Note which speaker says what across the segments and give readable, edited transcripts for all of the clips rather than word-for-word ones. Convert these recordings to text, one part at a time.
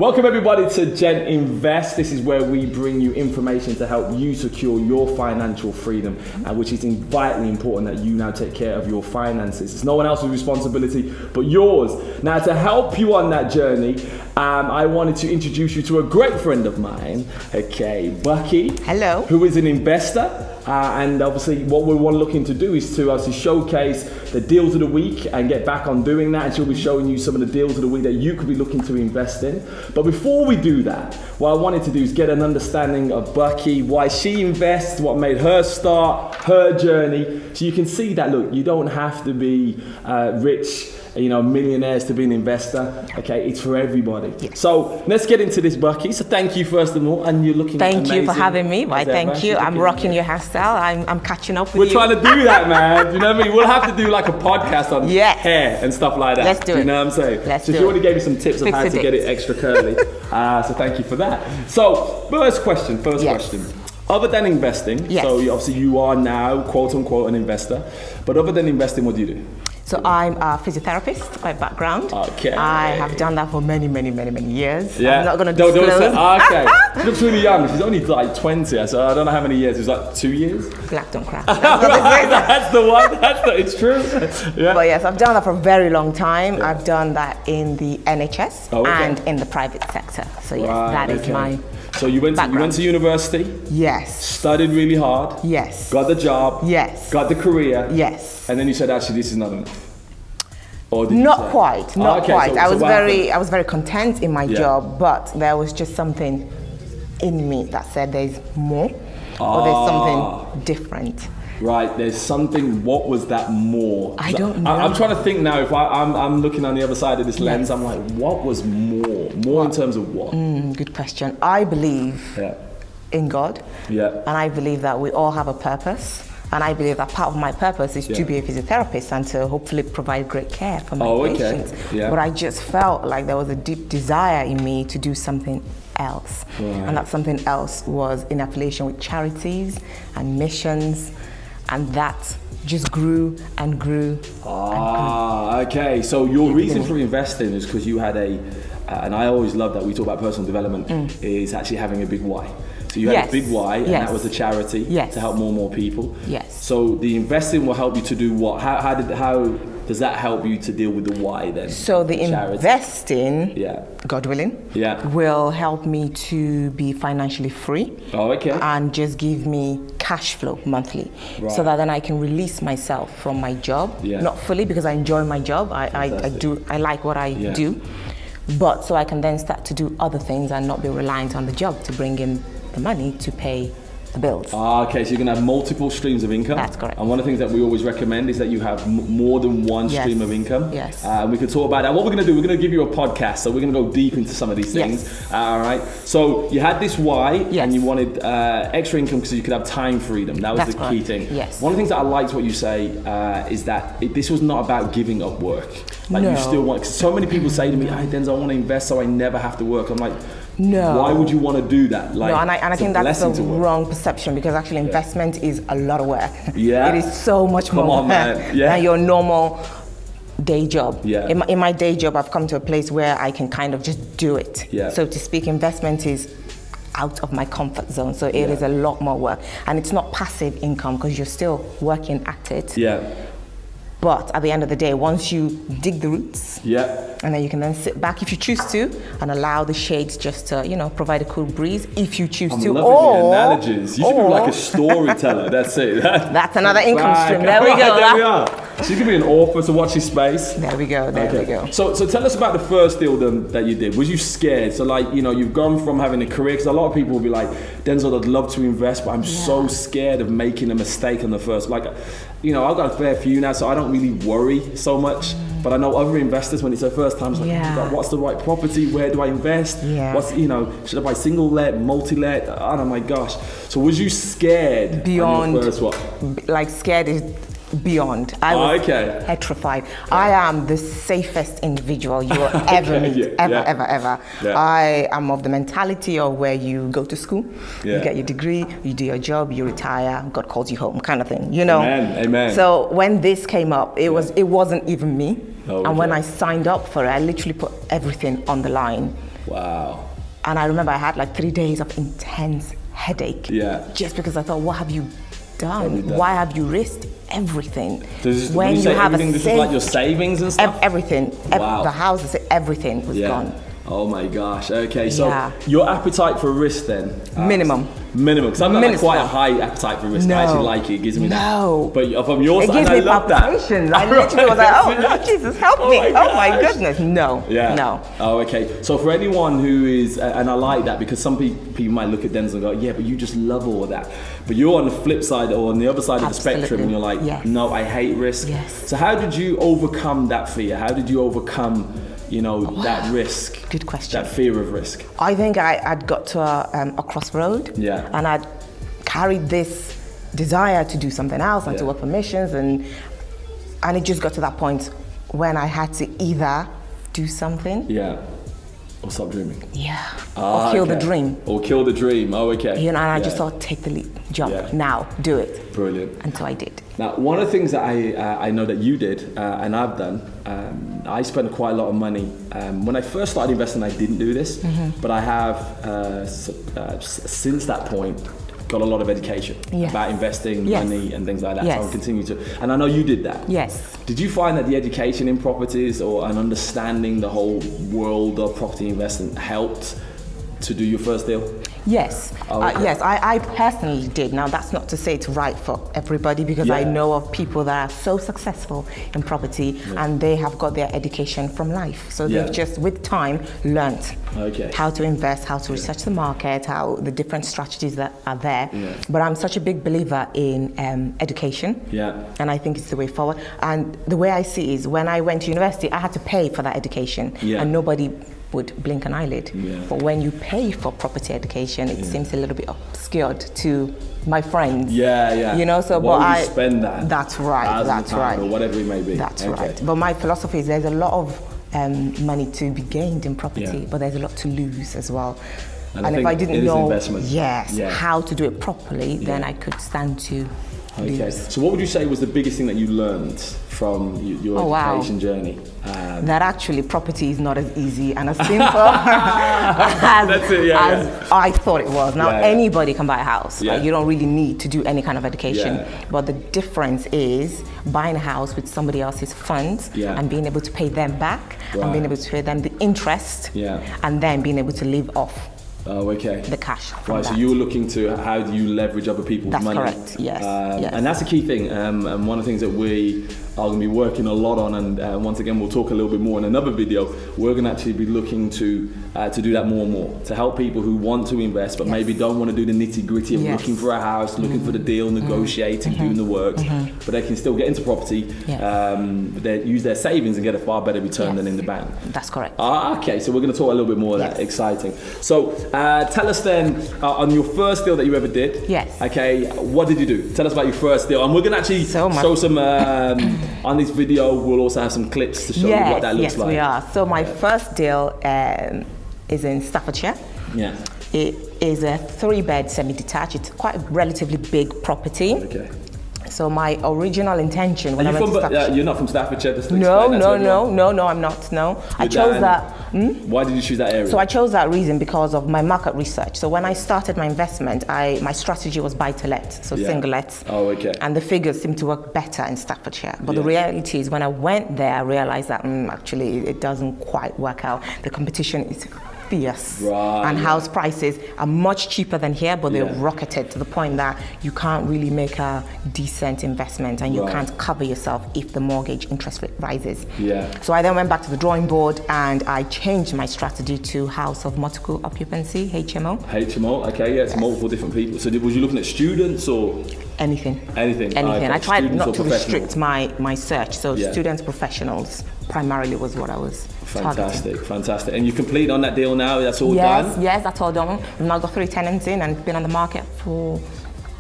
Speaker 1: Welcome everybody to GenInvest. This is where we bring you information to help you secure your financial freedom, which is vitally important that you now take care of your finances. It's no one else's responsibility but yours. Now, to help you on that journey, I wanted to introduce you to a great friend of mine, Bukky.
Speaker 2: Hello.
Speaker 1: Who is an investor. And obviously what we're looking to do is to obviously showcase the deals of the week and get back on doing that, and she'll be showing you some of the deals of the week that you could be looking to invest in. But before we do that, what I wanted to do is get an understanding of Bukky, why she invests, what made her start, her journey, so you can see that, look, you don't have to be rich, millionaires to be an investor. Okay, it's for everybody. Yes. So let's get into this, Bukky. So thank you first of all, and you're looking
Speaker 2: Thank
Speaker 1: amazing.
Speaker 2: You for having me. Why, thank you. I'm rocking your hairstyle. I'm catching up with you.
Speaker 1: We're trying to do that, man. You know what I mean? We'll have to do like a podcast on hair and stuff like that.
Speaker 2: Let's do it.
Speaker 1: You know what I'm saying?
Speaker 2: Let's
Speaker 1: so
Speaker 2: do
Speaker 1: she already
Speaker 2: it.
Speaker 1: gave me some tips of how to get it extra curly. So thank you for that. So first question. Other than investing, so obviously you are now quote unquote an investor, but other than investing, what do you do?
Speaker 2: So I'm a physiotherapist by background.
Speaker 1: Okay.
Speaker 2: I have done that for many years.
Speaker 1: Yeah.
Speaker 2: I'm not going to disclose.
Speaker 1: Okay. She looks really young. She's only like 20, so I don't know how many years. It was like 2 years?
Speaker 2: Black don't crack.
Speaker 1: That's the one. It's true. Yeah.
Speaker 2: But yes, I've done that for a very long time. Yeah. I've done that in the NHS and in the private sector. So yes, that is my
Speaker 1: So you went to university?
Speaker 2: Yes.
Speaker 1: Studied really hard?
Speaker 2: Yes.
Speaker 1: Got the job?
Speaker 2: Yes.
Speaker 1: Got the career?
Speaker 2: Yes.
Speaker 1: And then you said, actually, this is not enough?
Speaker 2: Not quite. I was very content in my job, but there was just something in me that said there's more, or there's something different.
Speaker 1: Right, there's something. What was that more?
Speaker 2: I don't know.
Speaker 1: I'm trying to think now. If I'm looking on the other side of this lens, I'm like, what was more? More in terms of what?
Speaker 2: Good question. I believe in God. Yeah. And I believe that we all have a purpose. And I believe that part of my purpose is to be a physiotherapist and to hopefully provide great care for my patients. Yeah. But I just felt like there was a deep desire in me to do something else. Right. And that something else was in affiliation with charities and missions. And that just grew and grew and grew.
Speaker 1: Okay. So your reason for investing is because you had and I always love that we talk about personal development, is actually having a big why. So you had a big why, and that was a charity to help more and more people.
Speaker 2: Yes.
Speaker 1: So the investing will help you to do what? How does that help you to deal with the why then?
Speaker 2: So the investing, God willing, will help me to be financially free. And just give me cash flow monthly, so that then I can release myself from my job. Not fully, because I enjoy my job. I like what I do, but so I can then start to do other things and not be reliant on the job to bring in the money to pay the bills. Okay,
Speaker 1: so you can have multiple streams of income.
Speaker 2: That's correct.
Speaker 1: And one of the things that we always recommend is that you have more than one stream of income.
Speaker 2: Yes.
Speaker 1: We can talk about that. What we're going to do, we're going to give you a podcast, so we're going to go deep into some of these things.
Speaker 2: Yes.
Speaker 1: All right. So you had this why, and you wanted extra income because you could have time freedom. That was the key thing.
Speaker 2: Yes.
Speaker 1: One of the things that I liked what you say is that this was not about giving up work. Like you still want. Cause so many people say to me, "Hey, Denzil, I want to invest so I never have to work." I'm like,
Speaker 2: no.
Speaker 1: Why would you want to do that?
Speaker 2: Like, no, and I think that's the wrong perception, because actually investment is a lot of work. Yeah. It is so much more than your normal day job. Yeah. In my day job, I've come to a place where I can kind of just do it. Yeah. So to speak, investment is out of my comfort zone. So it is a lot more work. And it's not passive income because you're still working at it. Yeah. But at the end of the day, once you dig the roots, and then you can then sit back if you choose to, and allow the shades just to, provide a cool breeze if you choose to.
Speaker 1: I'm loving the analogies. You should be like a storyteller. That's it.
Speaker 2: That's another income stream. There we go.
Speaker 1: There we are. So you could be an author, so watch your space.
Speaker 2: There we go. There we go.
Speaker 1: So tell us about the first deal that you did. Was you scared? So you've gone from having a career, because a lot of people will be like, Denzil, I'd love to invest, but I'm so scared of making a mistake on the first. I've got a fair few now, so I don't really worry so much. But I know other investors, when it's their first time, it's like, what's the right property? Where do I invest? Yeah. Should I buy single let, multi-let? Oh my gosh. So was you scared?
Speaker 2: Beyond.
Speaker 1: On your first what?
Speaker 2: Like scared is beyond. I was petrified. I am the safest individual you will ever meet, ever. Yeah. I am of the mentality of where you go to school, you get your degree, you do your job, you retire, God calls you home, kind of thing,
Speaker 1: Amen.
Speaker 2: So when this came up, it wasn't even me. And when I signed up for it, I literally put everything on the line.
Speaker 1: Wow.
Speaker 2: And I remember I had like 3 days of intense headache.
Speaker 1: Yeah.
Speaker 2: Just because I thought, what have you done? Why have you risked everything?
Speaker 1: When you have everything, this is like your savings and stuff?
Speaker 2: Everything.
Speaker 1: Wow.
Speaker 2: The house, everything was gone.
Speaker 1: Oh my gosh. Okay, so your appetite for risk then?
Speaker 2: Minimum.
Speaker 1: Because I've got like quite a high appetite for risk. I actually like it. It gives me that. But from your side, I love that.
Speaker 2: It gives me palpitations. I literally was like, oh Jesus, help me. Oh my goodness. No. Oh,
Speaker 1: okay. So for anyone who is, and I like that because some people might look at Denzil and go, yeah, but you just love all of that. But you're on the flip side or on the other side of the spectrum and you're like, no, I hate risk. So how did you overcome that fear? How did you overcome that risk?
Speaker 2: Good question.
Speaker 1: That fear of risk.
Speaker 2: I think I'd got to a crossroad. And I'd carried this desire to do something else and to work for missions, and it just got to that point when I had to either do something.
Speaker 1: Or stop dreaming.
Speaker 2: Or kill the dream.
Speaker 1: Or kill the dream. Oh, okay.
Speaker 2: And I just thought, take the leap, jump, now, do it.
Speaker 1: Brilliant.
Speaker 2: And so I did.
Speaker 1: Now, one of the things that I know that you did, and I've done, I spent quite a lot of money. When I first started investing, I didn't do this, but I have, since that point, got a lot of education about investing money and things like that. So I'll continue to, and I know you did that. Did you find that the education in properties or an understanding the whole world of property investment helped to do your first deal?
Speaker 2: Yes, I personally did. Now that's not to say it's right for everybody because I know of people that are so successful in property and they have got their education from life. So they've just with time learnt how to invest, how to research the market, how the different strategies that are there. But I'm such a big believer in education and I think it's the way forward. And the way I see it is when I went to university, I had to pay for that education and nobody would blink an eyelid. But when you pay for property education, it seems a little bit obscured to my friends. So
Speaker 1: why would you spend that?
Speaker 2: That's right. That's right.
Speaker 1: Or whatever it may be.
Speaker 2: That's right. But my philosophy is there's a lot of money to be gained in property, but there's a lot to lose as well. And if I didn't know how to do it properly, then I could stand to lose.
Speaker 1: So what would you say was the biggest thing that you learned from your education journey?
Speaker 2: That actually property is not as easy and as simple as I thought it was. Now anybody can buy a house. You don't really need to do any kind of education. But the difference is buying a house with somebody else's funds and being able to pay them back and being able to pay them the interest and then being able to live off the cash.
Speaker 1: Right, so you were looking to how do you leverage other people's money?
Speaker 2: That's correct, yes.
Speaker 1: And that's a key thing. And one of the things that we are going to be working a lot on, and once again, we'll talk a little bit more in another video, we're going to actually be looking to do that more and more, to help people who want to invest, but maybe don't want to do the nitty gritty of looking for a house, looking for the deal, negotiating, doing the works, but they can still get into property, they use their savings and get a far better return than in the bank.
Speaker 2: That's correct.
Speaker 1: Okay, so we're going to talk a little bit more of that. Exciting. So tell us then, on your first deal that you ever did, okay, what did you do? Tell us about your first deal, and we're going to actually show some, on this video, we'll also have some clips to show you what that looks like.
Speaker 2: Yes, we are. So my first deal is in Staffordshire. It is a 3-bed semi-detached. It's quite a relatively big property. So my original intention when I went to Staffordshire...
Speaker 1: You're not from Staffordshire?
Speaker 2: No, I'm not, no. I chose that...
Speaker 1: Why did you choose that area?
Speaker 2: So I chose that reason because of my market research. So when I started my investment, my strategy was buy-to-let, so single-lets. And the figures seemed to work better in Staffordshire. But the reality is when I went there, I realized that actually it doesn't quite work out. The competition is fierce, and house prices are much cheaper than here, but they're rocketed to the point that you can't really make a decent investment and you can't cover yourself if the mortgage interest rate rises. So I then went back to the drawing board and I changed my strategy to house of multiple occupancy, HMO.
Speaker 1: It's multiple different people. So was you looking at students or?
Speaker 2: Anything. I tried not to restrict my search, so students, professionals primarily was what I was targeting.
Speaker 1: Fantastic. And you complete on that deal now? That's all done?
Speaker 2: Yes, that's all done. We've now got 3 tenants in and been on the market for...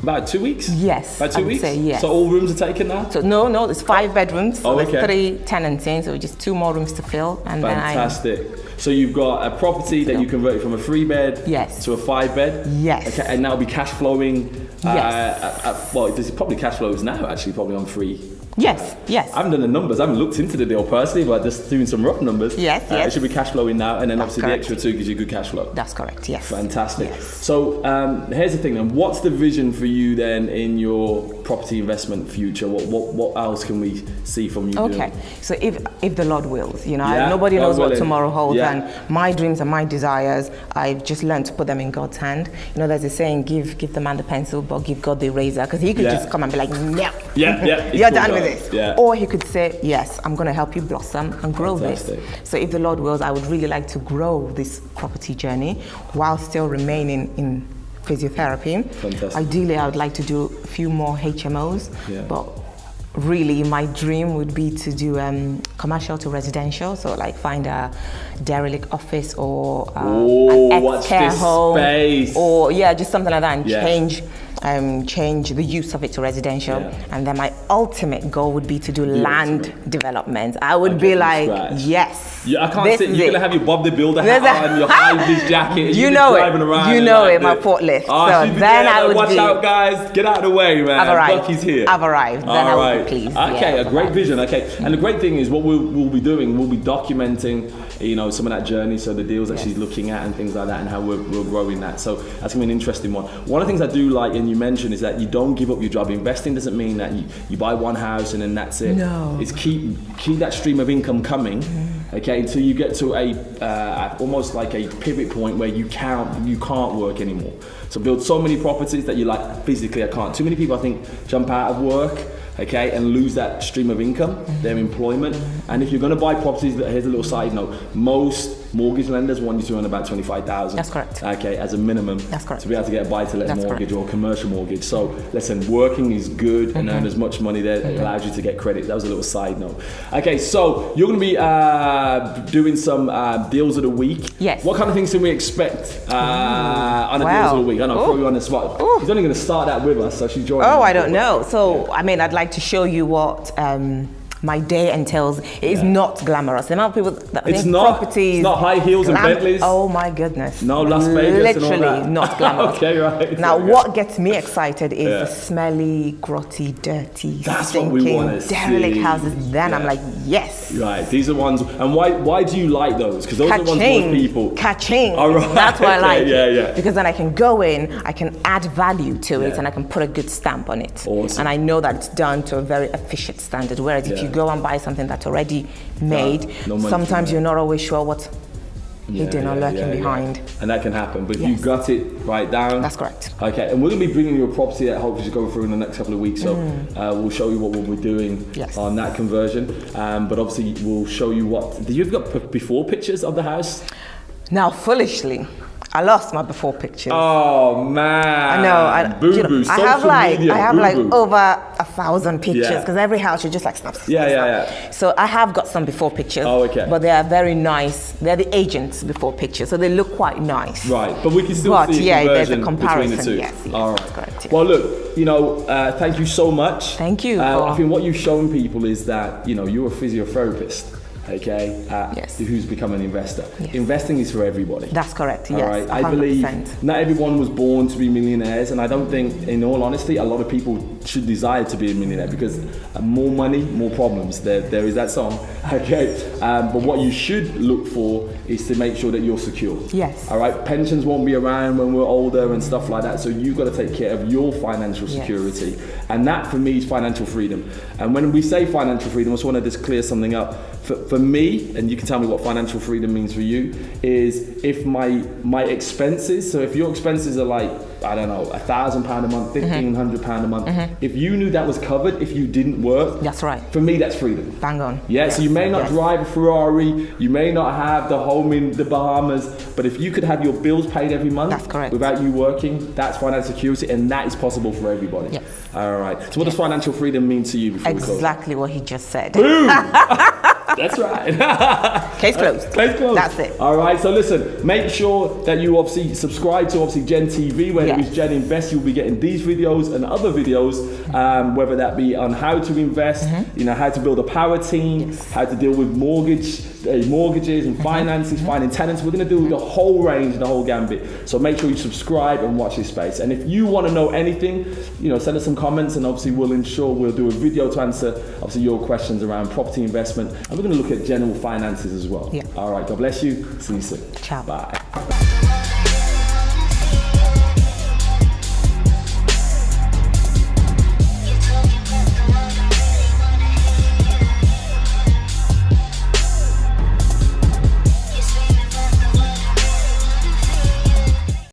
Speaker 1: About 2 weeks?
Speaker 2: Yes.
Speaker 1: About 2 weeks?
Speaker 2: Say, yes.
Speaker 1: So all rooms are taken now?
Speaker 2: So no, it's 5 bedrooms. So there's 3 tenants in, so just 2 more rooms to fill. And
Speaker 1: fantastic. So you've got a property that you converted from a 3-bed to a 5-bed?
Speaker 2: Yes.
Speaker 1: And that'll be cash flowing? Well, there's probably cash flows now actually, probably on 3
Speaker 2: Yes.
Speaker 1: I haven't done the numbers. I haven't looked into the deal personally, but just doing some rough numbers.
Speaker 2: Yes.
Speaker 1: It should be cash flowing now, and then obviously
Speaker 2: correct.
Speaker 1: the extra 2 gives you good cash flow.
Speaker 2: That's correct. Yes.
Speaker 1: Fantastic.
Speaker 2: Yes.
Speaker 1: So here's the thing. Then, what's the vision for you then in your property investment future? What else can we see from you?
Speaker 2: Okay.
Speaker 1: Doing?
Speaker 2: So if the Lord wills, nobody knows what tomorrow holds, and my dreams and my desires, I've just learned to put them in God's hand. There's a saying: give the man the pencil, but give God the eraser, because He could just come and be like, no, you're done with this.
Speaker 1: Yeah.
Speaker 2: Or He could say, yes, I'm going to help you blossom and grow this. So if the Lord wills, I would really like to grow this property journey while still remaining in physiotherapy.
Speaker 1: Fantastic.
Speaker 2: Ideally, I would like to do a few more HMOs, but really my dream would be to do commercial to residential, so like find a derelict office or an ex-care home space. Or just something like that, and change the use of it to residential. And then my ultimate goal would be to do land development. I would be like, yes.
Speaker 1: I can't sit. You're gonna have your Bob the Builder hat on, your high-vis jacket, and you're driving around.
Speaker 2: My forklift. So then I would
Speaker 1: watch out, guys! Get out of the way, man.
Speaker 2: I've arrived.
Speaker 1: Bukky's here.
Speaker 2: I've arrived. Then I would be pleased.
Speaker 1: Okay, a great vision. Okay, and the great thing is what we'll be doing. We'll be documenting, some of that journey. So the deals that she's looking at and things like that, and how we're growing that. So that's gonna be an interesting one. One of the things I do like, and you mentioned, is that you don't give up your job. Investing doesn't mean that you buy one house and then that's it.
Speaker 2: No.
Speaker 1: It's keep that stream of income coming. Okay, until you get to a almost like a pivot point where you can't work anymore. So build so many properties that you're like, physically I can't. Too many people, I think, jump out of work, okay, and lose that stream of income, their employment. And if you're going to buy properties, here's a little side note: most mortgage lenders want you to earn about $25,000.
Speaker 2: That's correct.
Speaker 1: Okay, as a minimum.
Speaker 2: That's correct.
Speaker 1: To be able to get a buy-to-let mortgage or a commercial mortgage. So listen, working is good and earn as much money there. It allows you to get credit. That was a little side note. Okay, so you're going to be doing some deals of the week.
Speaker 2: Yes.
Speaker 1: What kind of things can we expect on the deals of the week? I know, throw you on the spot. She's only going to start that with us, so she's joining.
Speaker 2: I don't know. So I'd like to show you what my day entails. It is not glamorous. The amount of people that think properties.
Speaker 1: It's not high heels and Bentleys.
Speaker 2: Oh my goodness.
Speaker 1: No Las Vegas
Speaker 2: Literally
Speaker 1: and all that.
Speaker 2: not glamorous.
Speaker 1: Okay, right.
Speaker 2: Now, what gets me excited is the smelly, grotty, dirty, stinking, derelict houses. Then I'm like, yes.
Speaker 1: Right, these are ones. And why do you like those? Because those are the ones most people.
Speaker 2: Ka-ching.
Speaker 1: All right.
Speaker 2: That's why I like it.
Speaker 1: Yeah.
Speaker 2: Because then I can go in, I can add value to it, and I can put a good stamp on it.
Speaker 1: Awesome.
Speaker 2: And I know that it's done to a very efficient standard. Whereas if you go and buy something that's already made, sometimes you're not always sure what's hidden or lurking behind.
Speaker 1: And that can happen. But if you got it right down.
Speaker 2: That's correct.
Speaker 1: Okay, and we're going to be bringing you a property that hopefully is going through in the next couple of weeks. So we'll show you what we'll be doing on that conversion. But obviously we'll show you what. Do you've got before pictures of the house?
Speaker 2: Now, foolishly, I lost my before pictures.
Speaker 1: Oh man!
Speaker 2: I know.
Speaker 1: Boo-boo.
Speaker 2: I have like over 1,000 pictures because every house you just like snap.
Speaker 1: Yeah.
Speaker 2: So I have got some before pictures.
Speaker 1: Oh, okay.
Speaker 2: But they are very nice. They're the agents before pictures, so they look quite nice.
Speaker 1: Right, but we can still see a
Speaker 2: there's a
Speaker 1: conversion
Speaker 2: comparison.
Speaker 1: between the two.
Speaker 2: Yes,
Speaker 1: all right.
Speaker 2: That's correct.
Speaker 1: Well, look, thank you so much.
Speaker 2: Thank you.
Speaker 1: I think what you've shown people is that you're a physiotherapist. Okay, who's become an investor.
Speaker 2: Yes.
Speaker 1: Investing is for everybody.
Speaker 2: That's correct, yes.
Speaker 1: All right,
Speaker 2: 100%.
Speaker 1: I believe not everyone was born to be millionaires, and I don't think, in all honesty, a lot of people should desire to be a millionaire because more money, more problems. There is that song, okay? But what you should look for is to make sure that you're secure.
Speaker 2: Yes.
Speaker 1: All right, pensions won't be around when we're older and stuff like that, so you've got to take care of your financial security. And that, for me, is financial freedom. And when we say financial freedom, I just want to just clear something up. For me, and you can tell me what financial freedom means for you, is if my expenses, so if your expenses are like, I don't know, £1,000 a month, £1,500 a month, if you knew that was covered, if you didn't work,
Speaker 2: that's right.
Speaker 1: For me, that's freedom.
Speaker 2: Bang on.
Speaker 1: Yeah, so you may not drive a Ferrari, you may not have the home in the Bahamas, but if you could have your bills paid every month,
Speaker 2: that's correct.
Speaker 1: Without you working, that's financial security, and that is possible for everybody.
Speaker 2: Yes.
Speaker 1: All right. So what does financial freedom mean to you?
Speaker 2: Exactly what he just said.
Speaker 1: Boom! That's right.
Speaker 2: Case closed.
Speaker 1: Case closed.
Speaker 2: That's it.
Speaker 1: All right. So listen, make sure that you obviously subscribe to Gen TV, where it is GenInvest. You'll be getting these videos and other videos, whether that be on how to invest, how to build a power team, how to deal with mortgage mortgages and finances, finding tenants. We're going to do the whole range, the whole gambit. So make sure you subscribe and watch this space. And if you want to know anything, send us some comments, and obviously we'll do a video to answer obviously your questions around property investment. And we're going to look at general finances as well.
Speaker 2: Yeah.
Speaker 1: All right, God bless you. See you soon.
Speaker 2: Ciao.
Speaker 1: Bye.